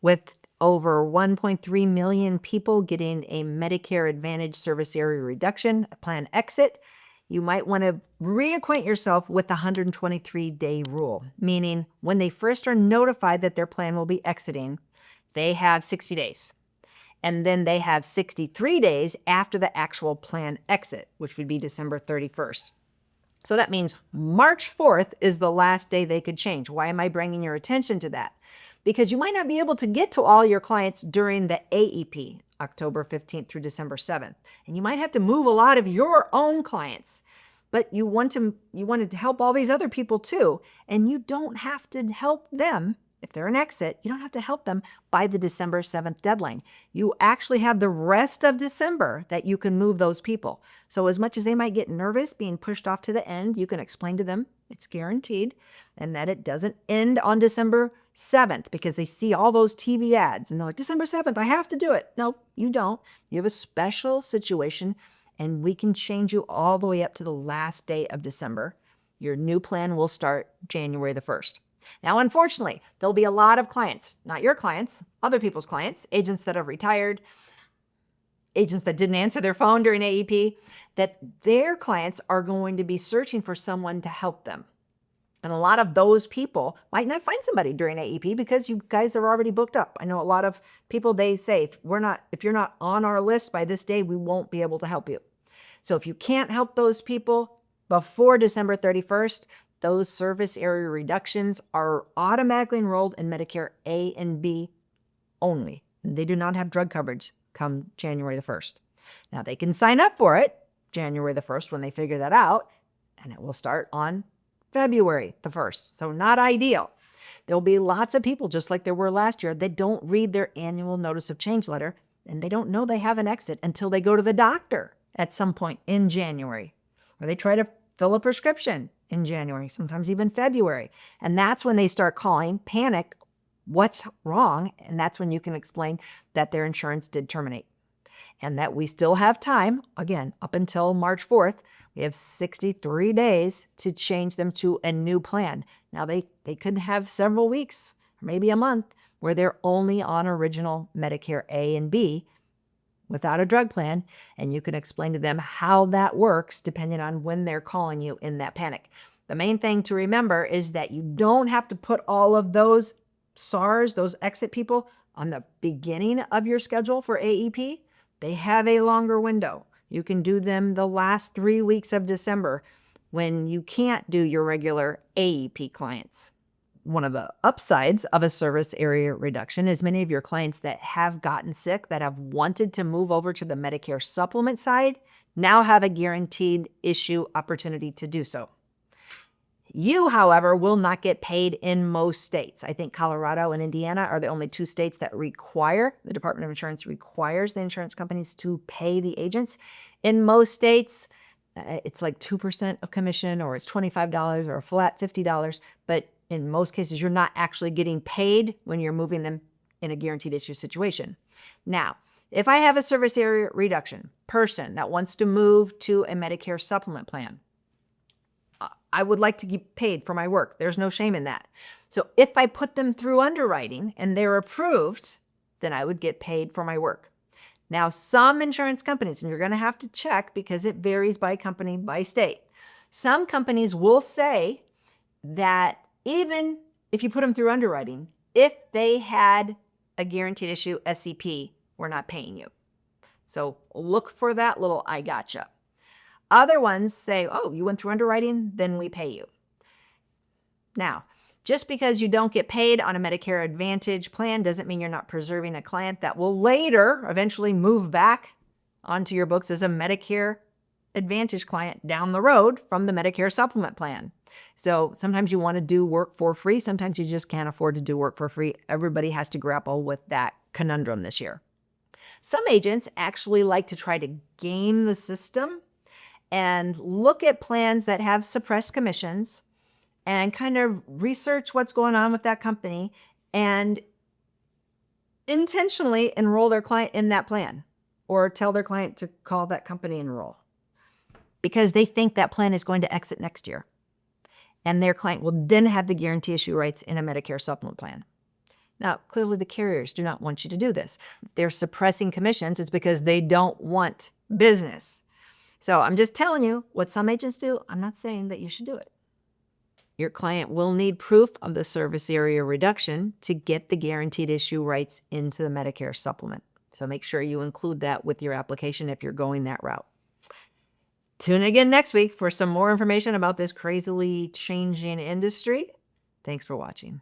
With over 1.3 million people getting a Medicare Advantage service area reduction plan exit, you might want to reacquaint yourself with the 123-day rule, meaning when they first are notified that their plan will be exiting, they have 60 days. And then they have 63 days after the actual plan exit, which would be December 31st. So that means March 4th is the last day they could change. Why am I bringing your attention to that? Because you might not be able to get to all your clients during the AEP, October 15th through December 7th. And you might have to move a lot of your own clients. But you wanted to help all these other people too. And you don't have to help them. If they're an exit, you don't have to help them by the December 7th deadline. You actually have the rest of December that you can move those people. So as much as they might get nervous being pushed off to the end, you can explain to them it's guaranteed and that it doesn't end on December 7th because they see all those TV ads and they're like, December 7th, I have to do it. No, you don't. You have a special situation and we can change you all the way up to the last day of December. Your new plan will start January the 1st. Now, unfortunately, there'll be a lot of clients, not your clients, other people's clients, agents that have retired, agents that didn't answer their phone during AEP, that their clients are going to be searching for someone to help them. And a lot of those people might not find somebody during AEP because you guys are already booked up. I know a lot of people, they say, if you're not on our list by this day, we won't be able to help you. So if you can't help those people before December 31st, those service area reductions are automatically enrolled in Medicare A and B only. They do not have drug coverage come January the 1st. Now they can sign up for it January the 1st when they figure that out, and it will start on February the 1st. So not ideal. There'll be lots of people, just like there were last year, that don't read their annual notice of change letter, and they don't know they have an exit until they go to the doctor at some point in January, or they try to fill a prescription in January, sometimes even February. And that's when they start calling, panic, what's wrong? And that's when you can explain that their insurance did terminate and that we still have time, again, up until March 4th. We have 63 days to change them to a new plan. Now, they could have several weeks, or maybe a month, where they're only on original Medicare A and B without a drug plan, and you can explain to them how that works depending on when they're calling you in that panic. The main thing to remember is that you don't have to put all of those SARS, those exit people, on the beginning of your schedule for AEP. They have a longer window. You can do them the last 3 weeks of December when you can't do your regular AEP clients. One of the upsides of a service area reduction is many of your clients that have gotten sick, that have wanted to move over to the Medicare supplement side, now have a guaranteed issue opportunity to do so. You, however, will not get paid in most states. I think Colorado and Indiana are the only two states that require, the Department of Insurance requires the insurance companies to pay the agents. In most states, it's like 2% of commission, or it's $25 or a flat $50, but in most cases, you're not actually getting paid when you're moving them in a guaranteed issue situation. Now, if I have a service area reduction person that wants to move to a Medicare supplement plan, I would like to get paid for my work. There's no shame in that. So if I put them through underwriting and they're approved, then I would get paid for my work. Now, some insurance companies, and you're going to have to check because it varies by company, by state. Some companies will say that even if you put them through underwriting, if they had a guaranteed issue SCP, we're not paying you. So look for that little I gotcha. Other ones say, oh, you went through underwriting, then we pay you. Now, just because you don't get paid on a Medicare Advantage plan doesn't mean you're not preserving a client that will later eventually move back onto your books as a Medicare Advantage client down the road from the Medicare supplement plan. So sometimes you want to do work for free. Sometimes you just can't afford to do work for free. Everybody has to grapple with that conundrum this year. Some agents actually like to try to game the system and look at plans that have suppressed commissions and kind of research what's going on with that company and intentionally enroll their client in that plan or tell their client to call that company and enroll because they think that plan is going to exit next year. And their client will then have the guarantee issue rights in a Medicare supplement plan. Now, clearly the carriers do not want you to do this. If they're suppressing commissions, it's because they don't want business. So I'm just telling you what some agents do. I'm not saying that you should do it. Your client will need proof of the service area reduction to get the guaranteed issue rights into the Medicare supplement. So make sure you include that with your application if you're going that route. Tune in again next week for some more information about this crazily changing industry. Thanks for watching.